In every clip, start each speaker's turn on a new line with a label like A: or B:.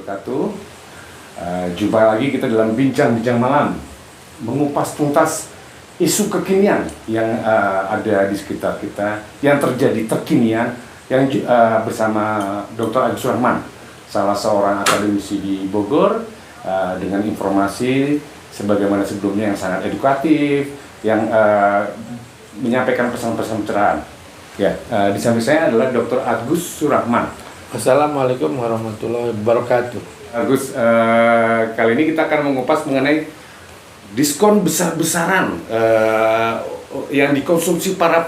A: wabarakatuh. Jumpa lagi kita dalam bincang-bincang malam, mengupas tuntas isu kekinian yang ada di sekitar kita, yang terjadi terkinian, yang bersama Dr. Agus Surahman, salah seorang akademisi di Bogor, dengan informasi sebagaimana sebelumnya yang sangat edukatif, yang menyampaikan pesan-pesan pencerahan. Ya, di samping saya adalah Dr. Agus Surahman.
B: Assalamualaikum warahmatullahi wabarakatuh.
A: Agus, kali ini kita akan mengupas mengenai diskon besar-besaran yang dikonsumsi para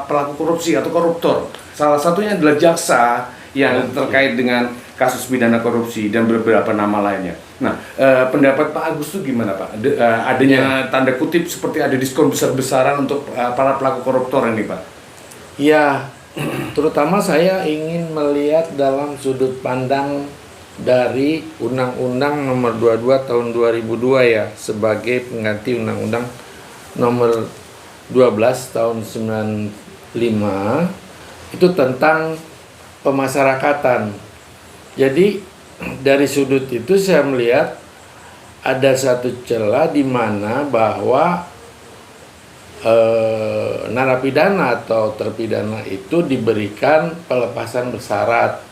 A: pelaku korupsi atau koruptor. Salah satunya adalah jaksa yang terkait dengan kasus pidana korupsi dan beberapa nama lainnya. Nah, pendapat Pak Agus itu gimana, Pak? Adanya tanda kutip seperti ada diskon besar-besaran untuk para pelaku koruptor ini, Pak?
B: Ya, terutama saya ingin melihat dalam sudut pandang dari Undang-Undang Nomor 22 Tahun 2002 ya, sebagai pengganti Undang-Undang Nomor 12 Tahun 95 itu tentang pemasyarakatan. Jadi dari sudut itu saya melihat ada satu celah di mana bahwa narapidana atau terpidana itu diberikan pelepasan bersyarat,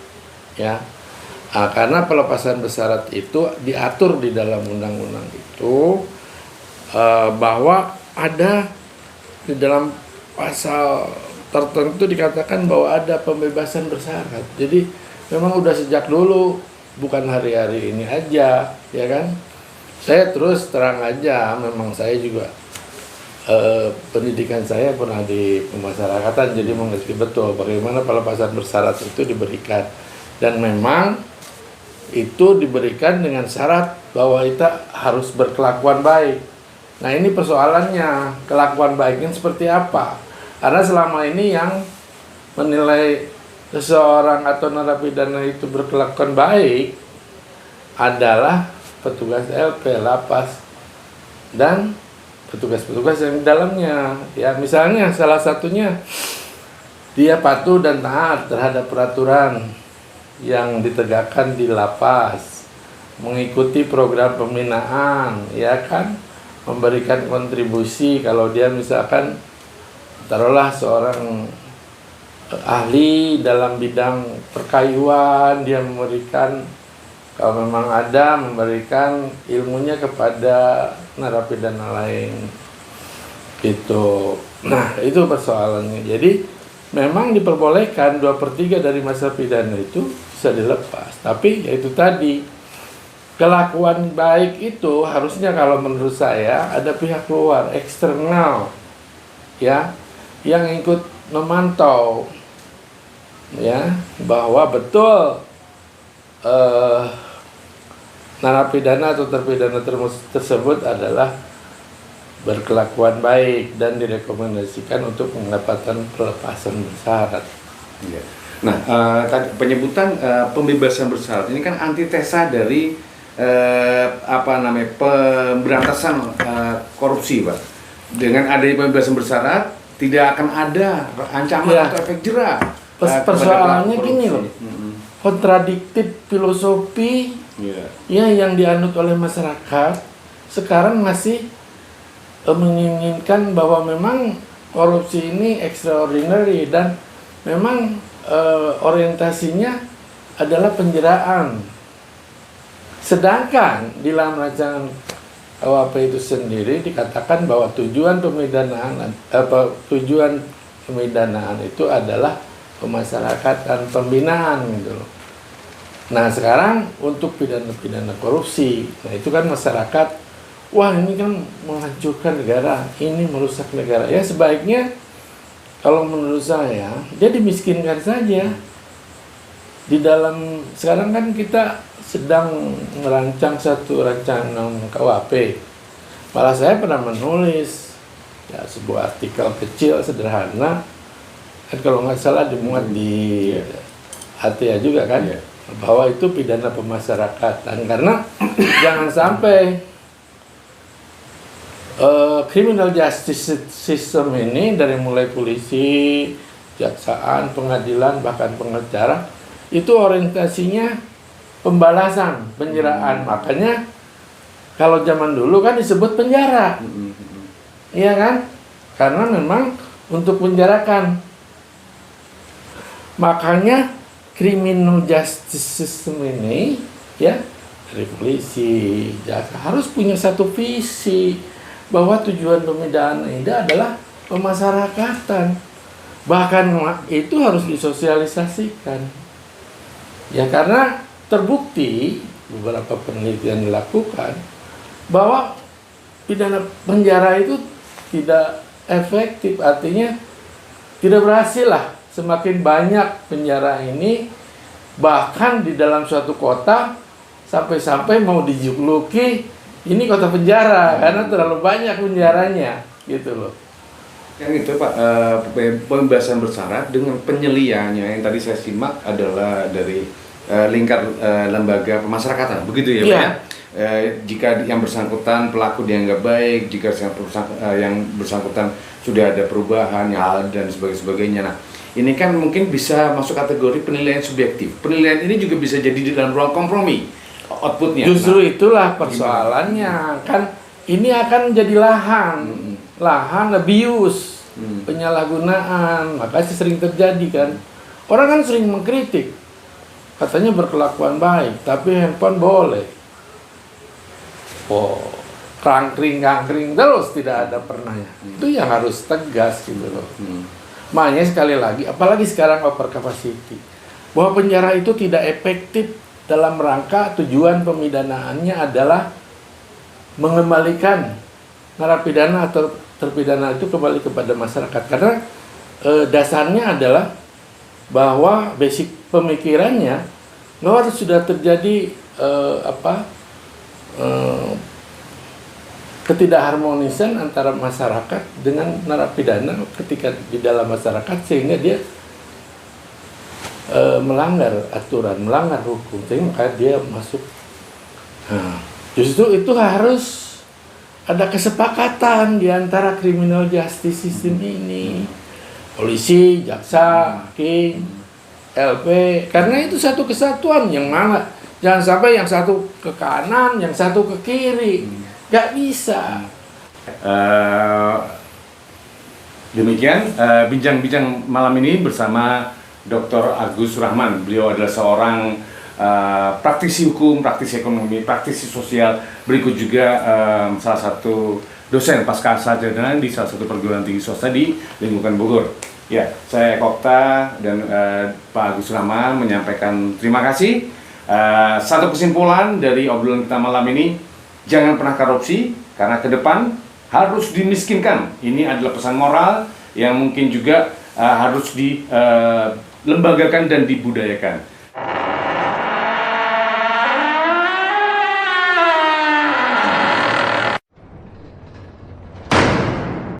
B: ya. Karena pelepasan bersyarat itu diatur di dalam undang-undang itu bahwa ada di dalam pasal tertentu dikatakan bahwa ada pembebasan bersyarat. Jadi memang udah sejak dulu, bukan hari-hari ini aja, ya kan? Saya terus terang aja, memang saya juga pendidikan saya pernah di pemasyarakatan, jadi mengerti betul bagaimana pelepasan bersyarat itu diberikan, dan memang itu diberikan dengan syarat bahwa kita harus berkelakuan baik. Nah, ini persoalannya, kelakuan baiknya seperti apa? Karena selama ini yang menilai seseorang atau narapidana itu berkelakuan baik adalah petugas LP, lapas, dan petugas-petugas yang di dalamnya. Ya, misalnya salah satunya dia patuh dan taat terhadap peraturan yang ditegakkan di lapas, mengikuti program pembinaan, ya kan, memberikan kontribusi. Kalau dia misalkan taruhlah seorang ahli dalam bidang perkayuan, dia memberikan, kalau memang ada, memberikan ilmunya kepada narapidana lain gitu. Nah, itu persoalannya. Jadi memang diperbolehkan 2/3 dari masa pidana itu bisa dilepas, tapi yaitu tadi, kelakuan baik itu harusnya kalau menurut saya ada pihak luar, eksternal, ya, yang ikut memantau, ya, bahwa betul narapidana atau terpidana tersebut adalah berkelakuan baik dan direkomendasikan untuk mendapatkan pelepasan bersyarat.
A: Ya. Nah, penyebutan pembebasan bersyarat ini kan antitesa dari pemberantasan korupsi, Pak. Dengan adanya pembebasan bersyarat tidak akan ada ancaman atau efek jerah.
B: Persoalannya gini loh, kontradiktif filosofi ya yang dianut oleh masyarakat sekarang masih menginginkan bahwa memang korupsi ini extraordinary dan memang orientasinya adalah penjeraan. Sedangkan di dalam rancangan KUHP itu sendiri dikatakan bahwa tujuan pemidanaan itu adalah pemasyarakatan, pembinaan gitu loh. Nah, sekarang untuk pidana-pidana korupsi, nah itu kan masyarakat, wah ini kan menghancurkan negara, ini merusak negara. Ya sebaiknya kalau menurut saya dia dimiskinkan saja. Di dalam sekarang kan kita sedang merancang satu rancangan KUHP. Malah saya pernah menulis ya sebuah artikel kecil sederhana, kan kalau nggak salah dimuat di HTA juga kan, bahwa itu pidana pemasyarakatan. Karena jangan sampai criminal justice system ini dari mulai polisi, kejaksaan, pengadilan, bahkan pengacara itu orientasinya pembalasan, penjaraan. Makanya kalau zaman dulu kan disebut penjara. Iya kan? Karena memang untuk penjarakan. Makanya criminal justice system ini ya, dari polisi, jaksa harus punya satu visi bahwa tujuan pemidanaan ini adalah pemasyarakatan. Bahkan itu harus disosialisasikan. Ya karena terbukti beberapa penelitian dilakukan bahwa pidana penjara itu tidak efektif, artinya tidak berhasil lah. Semakin banyak penjara ini, bahkan di dalam suatu kota sampai-sampai mau dijuluki ini kota penjara karena terlalu banyak penjaranya, gitu loh.
A: Yang itu Pak, pembebasan bersyarat dengan penyeliannya yang tadi saya simak adalah dari lingkar lembaga pemasyarakatan, begitu ya Pak?
B: Iya.
A: Jika yang bersangkutan pelaku dianggap baik, jika yang bersangkutan sudah ada perubahan hal dan sebagainya. Nah, ini kan mungkin bisa masuk kategori penilaian subjektif. Penilaian ini juga bisa jadi di dalam ruang kompromi outputnya.
B: Justru itulah persoalannya, kan ini akan jadi lahan abuse, penyalahgunaan, makanya sering terjadi kan. Orang kan sering mengkritik, katanya berkelakuan baik, tapi handphone boleh. Oh, kangkring terus tidak ada pernahnya. Itu yang harus tegas gitu loh. Makanya sekali lagi, apalagi sekarang over capacity, bahwa penjara itu tidak efektif dalam rangka tujuan pemidanaannya adalah mengembalikan narapidana atau terpidana itu kembali kepada masyarakat. Karena dasarnya adalah bahwa basic pemikirannya bahwa sudah terjadi ketidakharmonisan antara masyarakat dengan narapidana ketika di dalam masyarakat, sehingga dia melanggar aturan, melanggar hukum, sehingga dia masuk. Nah, justru itu harus ada kesepakatan di antara criminal justice system ini, polisi, jaksa, hakim, LP, karena itu satu kesatuan. Yang mana jangan sampai yang satu ke kanan, yang satu ke kiri, nggak bisa.
A: Demikian bincang-bincang malam ini bersama Dr. Agus Surahman. Beliau adalah seorang praktisi hukum, praktisi ekonomi, praktisi sosial. Berikut juga salah satu dosen pascasarjana di salah satu perguruan tinggi swasta di lingkungan Bogor. Ya, saya Kokta dan Pak Agus Surahman menyampaikan terima kasih. Satu kesimpulan dari obrolan kita malam ini, jangan pernah korupsi karena ke depan harus dimiskinkan. Ini adalah pesan moral yang mungkin juga harus dilembagakan dan dibudayakan.